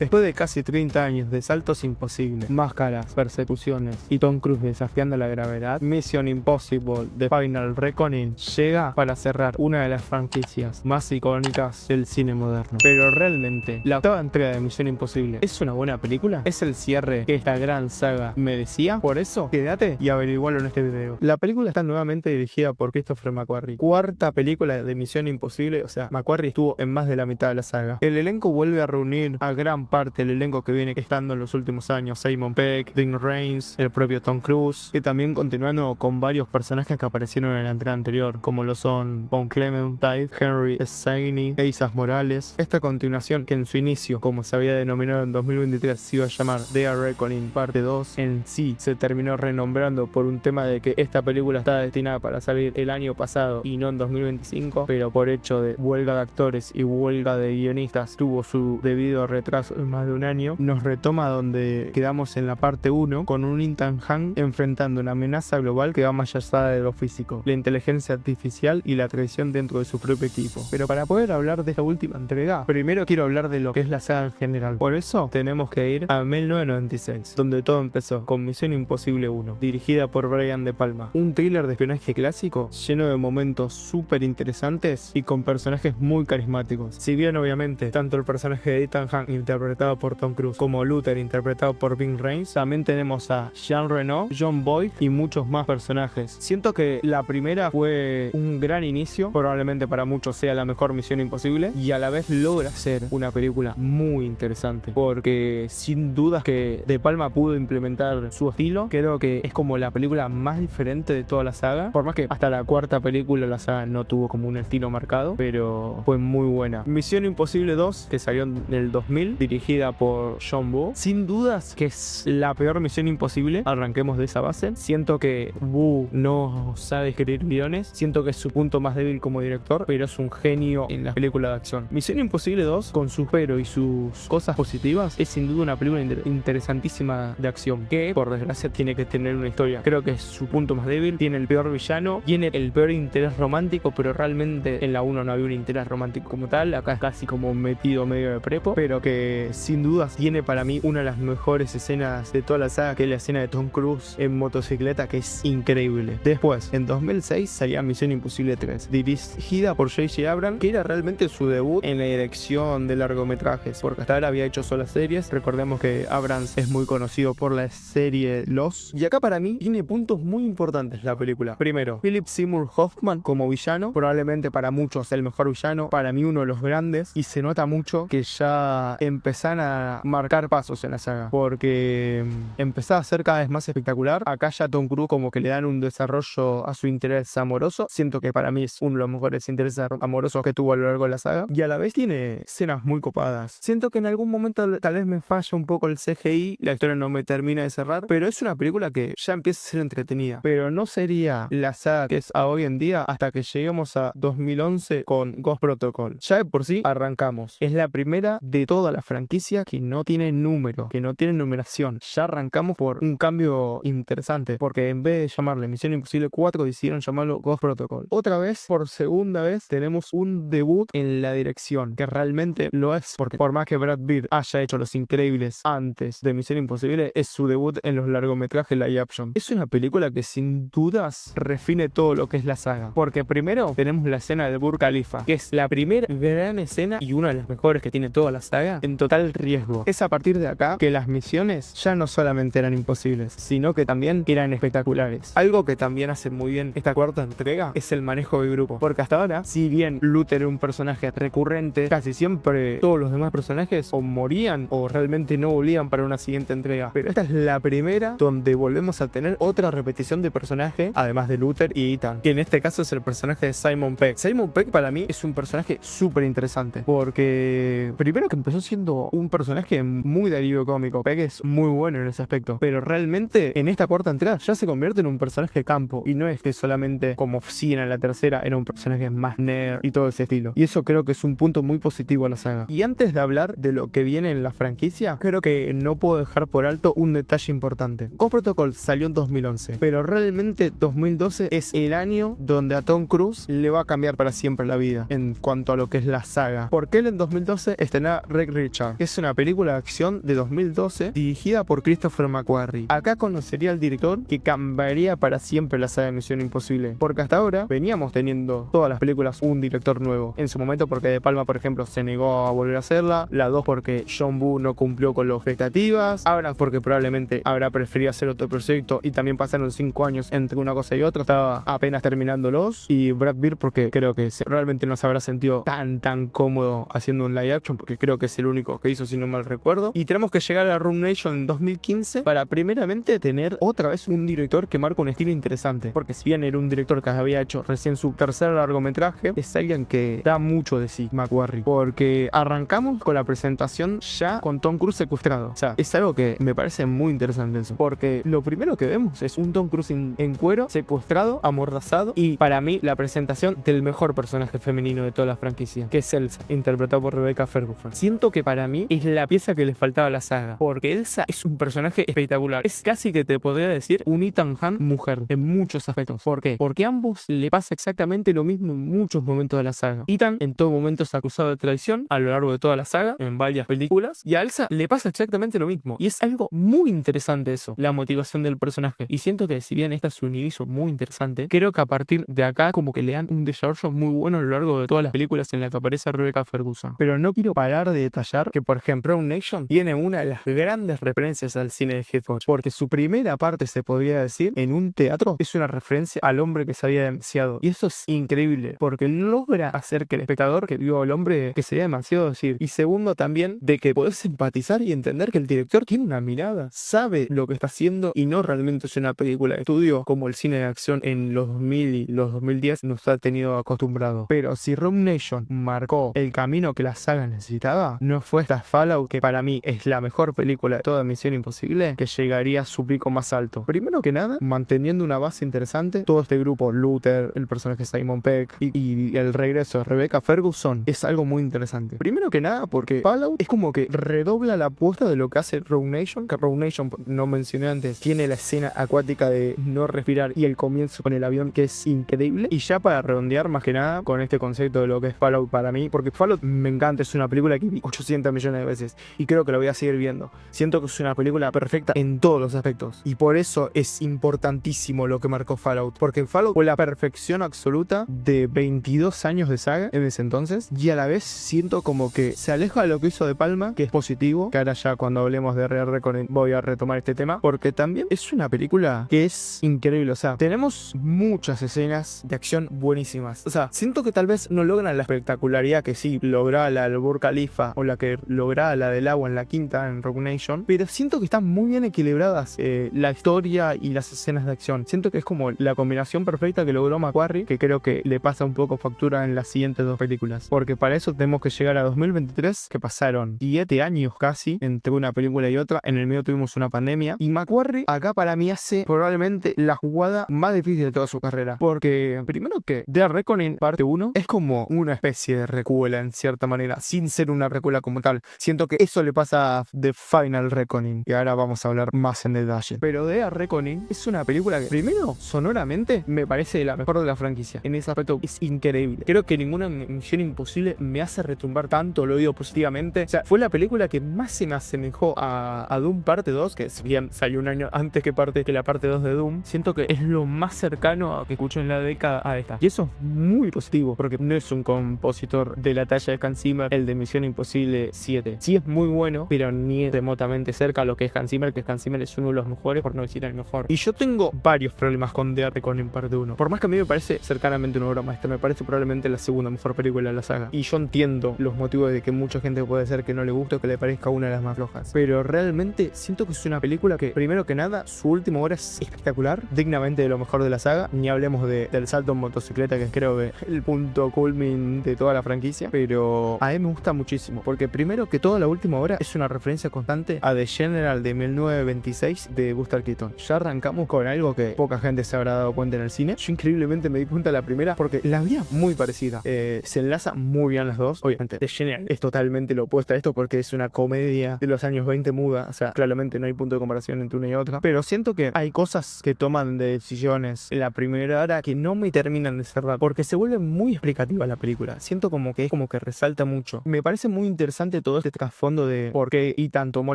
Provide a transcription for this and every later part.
Después de casi 30 años de saltos imposibles, máscaras, persecuciones y Tom Cruise desafiando la gravedad, Mission Impossible The Final Reckoning llega para cerrar una de las franquicias más icónicas del cine moderno. Pero realmente, la octava entrega de Misión Imposible ¿es una buena película? ¿Es el cierre que esta gran saga merecía? Por eso, quédate y averigualo en este video. La película está nuevamente dirigida por Christopher McQuarrie. Cuarta película de Misión Imposible, o sea, McQuarrie estuvo en más de la mitad de la saga. El elenco vuelve a reunir a gran parte del elenco que viene estando en los últimos años: Simon Pegg, Dean Rains, el propio Tom Cruise, y también continuando con varios personajes que aparecieron en la entrega anterior, como lo son Bond Clementine, Henry Stanley e Isaac Morales. Esta continuación, que en su inicio, como se había denominado en 2023, se iba a llamar The Reckoning Parte 2, en sí se terminó renombrando por un tema de que esta película está destinada para salir el año pasado y no en 2025, pero por hecho de huelga de actores y huelga de guionistas tuvo su debido retraso de más de un año. Nos retoma donde quedamos en la parte 1, con un Ethan Hunt enfrentando una amenaza global que va más allá de lo físico, la inteligencia artificial y la traición dentro de su propio equipo. Pero para poder hablar de esta última entrega, primero quiero hablar de lo que es la saga en general. Por eso tenemos que ir a 1996, donde todo empezó con Misión Imposible 1, dirigida por Brian De Palma, un thriller de espionaje clásico lleno de momentos súper interesantes y con personajes muy carismáticos. Si bien obviamente tanto el personaje de Ethan Hunt, interpretado por Tom Cruise, como Luther, interpretado por Dean Rains, también tenemos a Jean Reno, John Boyd y muchos más personajes. Siento que la primera fue un gran inicio, probablemente para muchos sea la mejor Misión Imposible, y a la vez logra ser una película muy interesante, porque sin dudas que De Palma pudo implementar su estilo. Creo que es como la película más diferente de toda la saga, por más que hasta la cuarta película la saga no tuvo como un estilo marcado, pero fue muy buena. Misión Imposible 2, que salió en el 2000, dirigida por John Woo, sin dudas que es la peor Misión Imposible. Arranquemos de esa base. Siento que Woo no sabe escribir guiones, siento que es su punto más débil como director, pero es un genio en las películas de acción. Misión Imposible 2, con sus pero y sus cosas positivas, es sin duda una película interesantísima de acción, que por desgracia tiene que tener una historia. Creo que es su punto más débil, tiene el peor villano, tiene el peor interés romántico, pero realmente en la 1 no había un interés romántico como tal, acá es casi como metido medio de prepo, pero que sin dudas tiene para mí una de las mejores escenas de toda la saga, que es la escena de Tom Cruise en motocicleta, que es increíble. Después, en 2006 salía Misión Imposible 3, dirigida por J.J. Abrams, que era realmente su debut en la dirección de largometrajes, porque hasta ahora había hecho solo series. Recordemos que Abrams es muy conocido por la serie Lost, y acá para mí tiene puntos muy importantes la película. Primero, Philip Seymour Hoffman como villano, probablemente para muchos el mejor villano, para mí uno de los grandes, y se nota mucho que ya empiezan a marcar pasos en la saga, porque empezaba a ser cada vez más espectacular. Acá ya Tom Cruise como que le dan un desarrollo a su interés amoroso, siento que para mí es uno de los mejores intereses amorosos que tuvo a lo largo de la saga, y a la vez tiene escenas muy copadas. Siento que en algún momento tal vez me falla un poco el CGI, la historia no me termina de cerrar, pero es una película que ya empieza a ser entretenida, pero no sería la saga que es a hoy en día hasta que lleguemos a 2011 con Ghost Protocol. Ya de por sí arrancamos, es la primera de toda la franquicia que no tiene número, que no tiene numeración. Ya arrancamos por un cambio interesante, porque en vez de llamarle Misión Imposible 4 decidieron llamarlo Ghost Protocol. Otra vez, por segunda vez, tenemos un debut en la dirección, que realmente lo es, porque por más que Brad Pitt haya hecho Los Increíbles antes de Misión Imposible, es su debut en los largometrajes live action. Es una película que sin dudas refine todo lo que es la saga, porque primero tenemos la escena de Burj Khalifa, que es la primera gran escena y una de las mejores que tiene toda la saga en total riesgo. Es a partir de acá que las misiones ya no solamente eran imposibles, sino que también eran espectaculares. Algo que también hace muy bien esta cuarta entrega es el manejo de grupo, porque hasta ahora, si bien Luther era un personaje recurrente, casi siempre todos los demás personajes o morían o realmente no volvían para una siguiente entrega, pero esta es la primera donde volvemos a tener otra repetición de personaje, además de Luther y Ethan, que en este caso es el personaje de Simon Pegg. Simon Pegg para mí es un personaje súper interesante, porque primero que empezó siendo un personaje muy de alivio cómico. Pegg es muy bueno en ese aspecto, pero realmente en esta cuarta entrega ya se convierte en un personaje de campo, y no es que solamente como si en la tercera era un personaje más nerd y todo ese estilo, y eso creo que es un punto muy positivo a la saga. Y antes de hablar de lo que viene en la franquicia, creo que no puedo dejar por alto un detalle importante. Ghost Protocol salió en 2011, pero realmente 2012 es el año donde a Tom Cruise le va a cambiar para siempre la vida en cuanto a lo que es la saga, porque él en 2012 estrena Red Richard, Superstar, que es una película de acción de 2012 dirigida por Christopher McQuarrie. Acá conocería al director que cambiaría para siempre la saga de Misión Imposible, porque hasta ahora veníamos teniendo todas las películas un director nuevo. En su momento porque De Palma, por ejemplo, se negó a volver a hacerla, la 2 porque John Woo no cumplió con las expectativas, ahora porque probablemente habrá preferido hacer otro proyecto y también pasaron 5 años entre una cosa y otra, estaba apenas terminándolos, y Brad Pitt porque creo que realmente no se habrá sentido tan cómodo haciendo un live action, porque creo que es el único que hizo, si no mal recuerdo. Y tenemos que llegar a Rogue Nation en 2015 para primeramente tener otra vez un director que marca un estilo interesante, porque si bien era un director que había hecho recién su tercer largometraje, es alguien que da mucho de sí, McQuarrie, porque arrancamos con la presentación ya con Tom Cruise secuestrado. O sea, es algo que me parece muy interesante eso, porque lo primero que vemos es un Tom Cruise en cuero, secuestrado, amordazado, y para mí la presentación del mejor personaje femenino de toda la franquicia, que es Elsa, interpretado por Rebecca Ferguson. Siento que para mí es la pieza que le faltaba a la saga, porque Elsa es un personaje espectacular, es casi que te podría decir un Ethan Hunt mujer en muchos aspectos. ¿Por qué? Porque a ambos le pasa exactamente lo mismo en muchos momentos de la saga. Ethan en todo momento es acusado de traición a lo largo de toda la saga, en varias películas, y a Elsa le pasa exactamente lo mismo, y es algo muy interesante eso, la motivación del personaje. Y siento que si bien esta es un inicio muy interesante, creo que a partir de acá como que le dan un desarrollo muy bueno a lo largo de todas las películas en las que aparece Rebecca Ferguson. Pero no quiero parar de detallar que, por ejemplo, Rogue Nation tiene una de las grandes referencias al cine de Hitchcock, porque su primera parte, se podría decir, en un teatro, es una referencia al hombre que se había demasiado. Y eso es increíble, porque logra hacer que el espectador que vio al hombre que se había demasiado decir. Y segundo, también de que podés empatizar y entender que el director tiene una mirada, sabe lo que está haciendo y no realmente es una película de estudio como el cine de acción en los 2000 y los 2010 nos ha tenido acostumbrado. Pero si Rogue Nation marcó el camino que la saga necesitaba, no fue esta Fallout, que para mí es la mejor película de toda Misión Imposible, que llegaría a su pico más alto. Primero que nada, manteniendo una base interesante, todo este grupo, Luther, el personaje Simon Pegg y el regreso de Rebecca Ferguson, es algo muy interesante. Primero que nada porque Fallout es como que redobla la apuesta de lo que hace Rogue Nation, que Rogue Nation, no mencioné antes, tiene la escena acuática de no respirar y el comienzo con el avión, que es increíble. Y ya para redondear más que nada con este concepto de lo que es Fallout para mí, porque Fallout me encanta, es una película que vi 800 millones de veces y creo que la voy a seguir viendo. Siento que es una película perfecta en todos los aspectos, y por eso es importantísimo lo que marcó Fallout, porque Fallout fue la perfección absoluta de 22 años de saga en ese entonces, y a la vez siento como que se aleja de lo que hizo De Palma, que es positivo, que ahora ya cuando hablemos de Real Reckoning voy a retomar este tema, porque también es una película que es increíble. O sea, tenemos muchas escenas de acción buenísimas. O sea, siento que tal vez no logran la espectacularidad que sí lograba la del Burj Khalifa o la que lograba la del agua en la quinta en Rogue Nation, pero siento que están muy bien equilibradas la historia y las escenas de acción. Siento que es como la combinación perfecta que logró McQuarrie, que creo que le pasa un poco factura en las siguientes dos películas, porque para eso tenemos que llegar a 2023, que pasaron 7 años casi entre una película y otra. En el medio tuvimos una pandemia, y McQuarrie acá para mí hace probablemente la jugada más difícil de toda su carrera, porque primero que The Reckoning parte 1 es como una especie de recuela en cierta manera, sin ser una recuela como tal. Siento que eso le pasa a The Final Reckoning, y ahora vamos a hablar más en detalle. Pero The Reckoning es una película que primero sonoramente me parece la mejor de la franquicia. En ese aspecto es increíble. Creo que ninguna Misión Imposible me hace retumbar tanto, lo digo positivamente. O sea, fue la película que más se me asemejó a Doom parte 2, que si bien salió un año antes que la parte 2 de Doom, siento que es lo más cercano a que escucho en la década a esta. Y eso es muy positivo, porque no es un compositor de la talla de Hans Zimmer, el de Misión Imposible 7. Sí es muy bueno, pero ni remotamente cerca a lo que es Hans Zimmer, que Hans Zimmer es uno de los mejores, por no decir el mejor. Y yo tengo varios problemas con The Reckoning parte 1. Por más que a mí me parece cercanamente una obra maestra, me parece probablemente la segunda mejor película de la saga. Y yo entiendo los motivos de que mucha gente puede ser que no le guste o que le parezca una de las más flojas. Pero realmente siento que es una película que, primero que nada, su última hora es espectacular, dignamente de lo mejor de la saga. Ni hablemos del salto en motocicleta, que creo que es el punto culmin de toda la franquicia. Pero a mí me gusta muchísimo, porque primero que toda la última hora es una referencia constante a The General de 1926 de Buster Keaton. Ya arrancamos con algo que poca gente se habrá dado cuenta en el cine. Yo increíblemente me di cuenta la primera porque la vi muy parecida. Se enlaza muy bien las dos. Obviamente The General es totalmente lo opuesto a esto, porque es una comedia de los años 20 muda. O sea, claramente no hay punto de comparación entre una y otra. Pero siento que hay cosas que toman de decisiones en la primera hora que no me terminan de cerrar, porque se vuelve muy explicativa la película. Siento como que es como que resalta mucho. Me parece muy interesante aparte todo este trasfondo de por qué Ethan tomó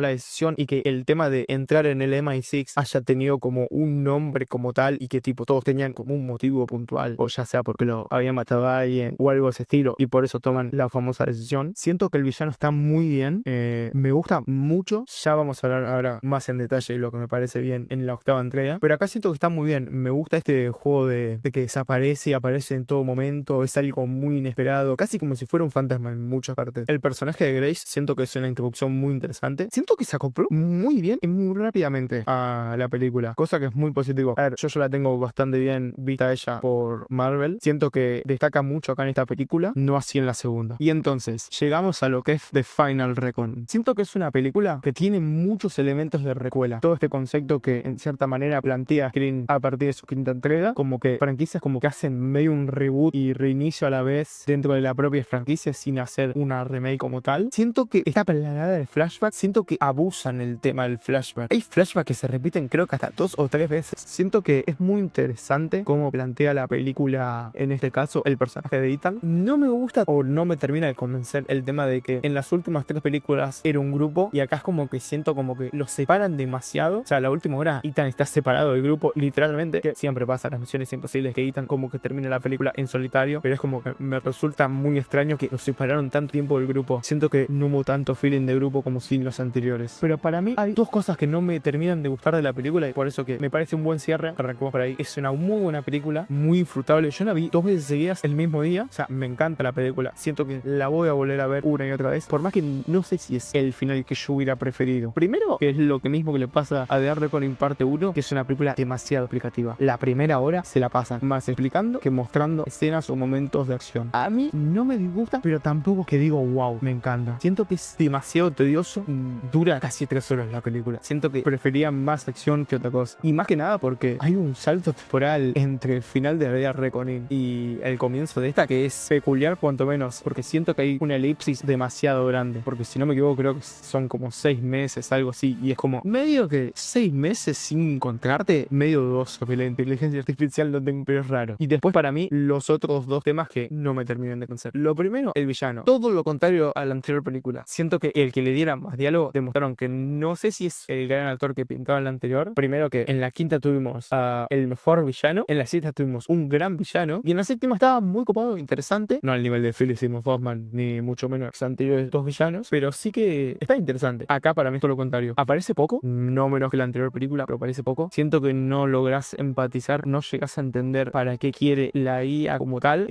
la decisión y que el tema de entrar en el MI6 haya tenido como un nombre como tal y que tipo todos tenían como un motivo puntual, o ya sea porque lo habían matado a alguien o algo de ese estilo y por eso toman la famosa decisión. Siento que el villano está muy bien, me gusta mucho. Ya vamos a hablar ahora más en detalle de lo que me parece bien en la octava entrega, pero acá siento que está muy bien. Me gusta este juego de que desaparece y aparece en todo momento, es algo muy inesperado, casi como si fuera un fantasma en muchas partes. El personaje de Grace siento que es una introducción muy interesante, siento que se acopló muy bien y muy rápidamente a la película, cosa que es muy positivo. A ver, yo la tengo bastante bien vista ella por Marvel, siento que destaca mucho acá en esta película, no así en la segunda. Y entonces llegamos a lo que es The Final Reckoning. Siento que es una película que tiene muchos elementos de recuela, todo este concepto que en cierta manera plantea Screen a partir de su quinta entrega, como que franquicias como que hacen medio un reboot y reinicio a la vez dentro de la propia franquicia sin hacer una remake como tal. Siento que está plagada de flashback, siento que abusan el tema del flashback. Hay flashbacks que se repiten creo que hasta 2 o 3 veces. Siento que es muy interesante cómo plantea la película, en este caso el personaje de Ethan. No me gusta o no me termina de convencer el tema de que en las últimas 3 películas era un grupo y acá es como que siento como que los separan demasiado. O sea, la última hora Ethan está separado del grupo literalmente, que siempre pasa en las misiones imposibles que Ethan como que termina la película en solitario, pero es como que me resulta muy extraño que los separaron tanto tiempo del grupo. Siento que no hubo tanto feeling de grupo como si en los anteriores, pero para mí hay 2 cosas que no me terminan de gustar de la película y por eso que me parece un buen cierre. Arrancamos por ahí. Es una muy buena película, muy disfrutable. Yo la vi 2 veces seguidas el mismo día, o sea, me encanta la película, siento que la voy a volver a ver una y otra vez, por más que no sé si es el final que yo hubiera preferido. Primero, que es lo que mismo que le pasa a The Reckoning parte 1, que es una película demasiado explicativa. La primera hora se la pasan más explicando que mostrando escenas o momentos de acción. A mí no me disgusta, pero tampoco que digo wow, me encanta. Siento que es demasiado tedioso, dura casi 3 horas la película. Siento que prefería más acción que otra cosa. Y más que nada porque hay un salto temporal entre el final de The Reckoning y el comienzo de esta que es peculiar cuanto menos, porque siento que hay una elipsis demasiado grande. Porque si no me equivoco creo que son como 6 meses, algo así. Y es como medio que 6 meses sin encontrarte, medio dudoso que la inteligencia artificial no tenga, pero es raro. Y después para mí los otros 2 temas que no me terminan de convencer. Lo primero, el villano. Todo lo contrario a la anterior película. Siento que el que le diera más diálogo demostraron que no sé si es el gran actor que pintaba en la anterior. Primero que en la quinta tuvimos a el mejor villano, en la sexta tuvimos un gran villano y en la séptima estaba muy copado, interesante, no al nivel de Philip Seymour Hoffman ni mucho menos los anteriores 2 villanos, pero sí que está interesante. Acá para mí es todo lo contrario. Aparece poco, no menos que la anterior película, pero aparece poco. Siento que no lográs empatizar, no llegás a entender para qué quiere la IA como tal.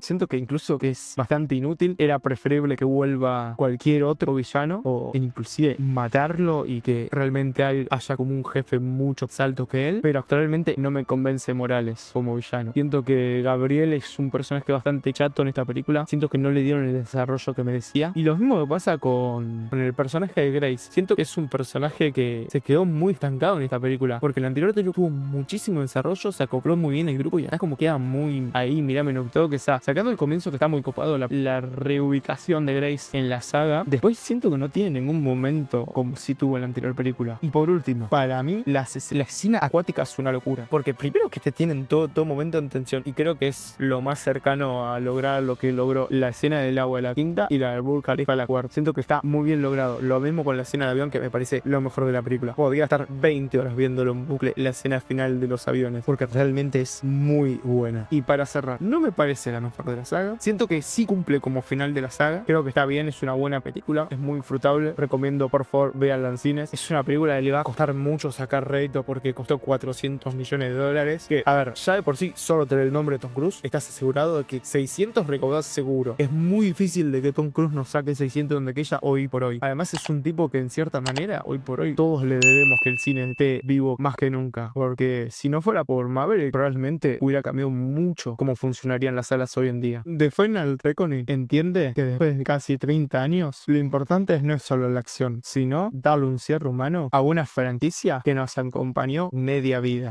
Siento que incluso que es bastante inútil. Era preferible que vuelva cualquier otro villano o inclusive matarlo y que realmente haya como un jefe mucho más alto que él, pero actualmente no me convence Morales como villano. Siento que Gabriel es un personaje bastante chato en esta película, siento que no le dieron el desarrollo que merecía y lo mismo que pasa con el personaje de Grace. Siento que es un personaje que se quedó muy estancado en esta película, porque el anterior tuvo muchísimo desarrollo, se acopló muy bien el grupo y acá como queda muy ahí, mirá, me notó que está sacando el comienzo que está muy copado la reubicación de Grace en la saga. Después siento que no tiene ningún momento como si tuvo en la anterior película. Y por último, para mí la escena acuática es una locura, porque primero que te tienen todo momento en tensión y creo que es lo más cercano a lograr lo que logró la escena del agua de la quinta y la del Burj Khalifa de la cuarta. Siento que está muy bien logrado. Lo mismo con la escena de avión, que me parece lo mejor de la película. Podría estar 20 horas viéndolo en bucle, la escena final de los aviones, porque realmente es muy buena. Y para cerrar, no me parece la mejor de la saga. Siento que sí cumple como final de la saga. Creo que está bien, es una buena película, es muy disfrutable. Recomiendo, por favor, veanla en cines. Es una película que le va a costar mucho sacar rédito porque costó $400 millones. Que, a ver, ya de por sí, solo tener el nombre de Tom Cruise, estás asegurado de que 600 recaudás seguro. Es muy difícil de que Tom Cruise nos saque 600 donde que ella hoy por hoy. Además, es un tipo que en cierta manera, hoy por hoy, todos le debemos que el cine esté vivo más que nunca. Porque si no fuera por Maverick, probablemente hubiera cambiado mucho cómo funcionarían las salas hoy en día. The Final Reckoning entiende que después de casi 30 años, lo importante no es solo la acción, sino darle un cierre humano a una franquicia que nos acompañó media vida.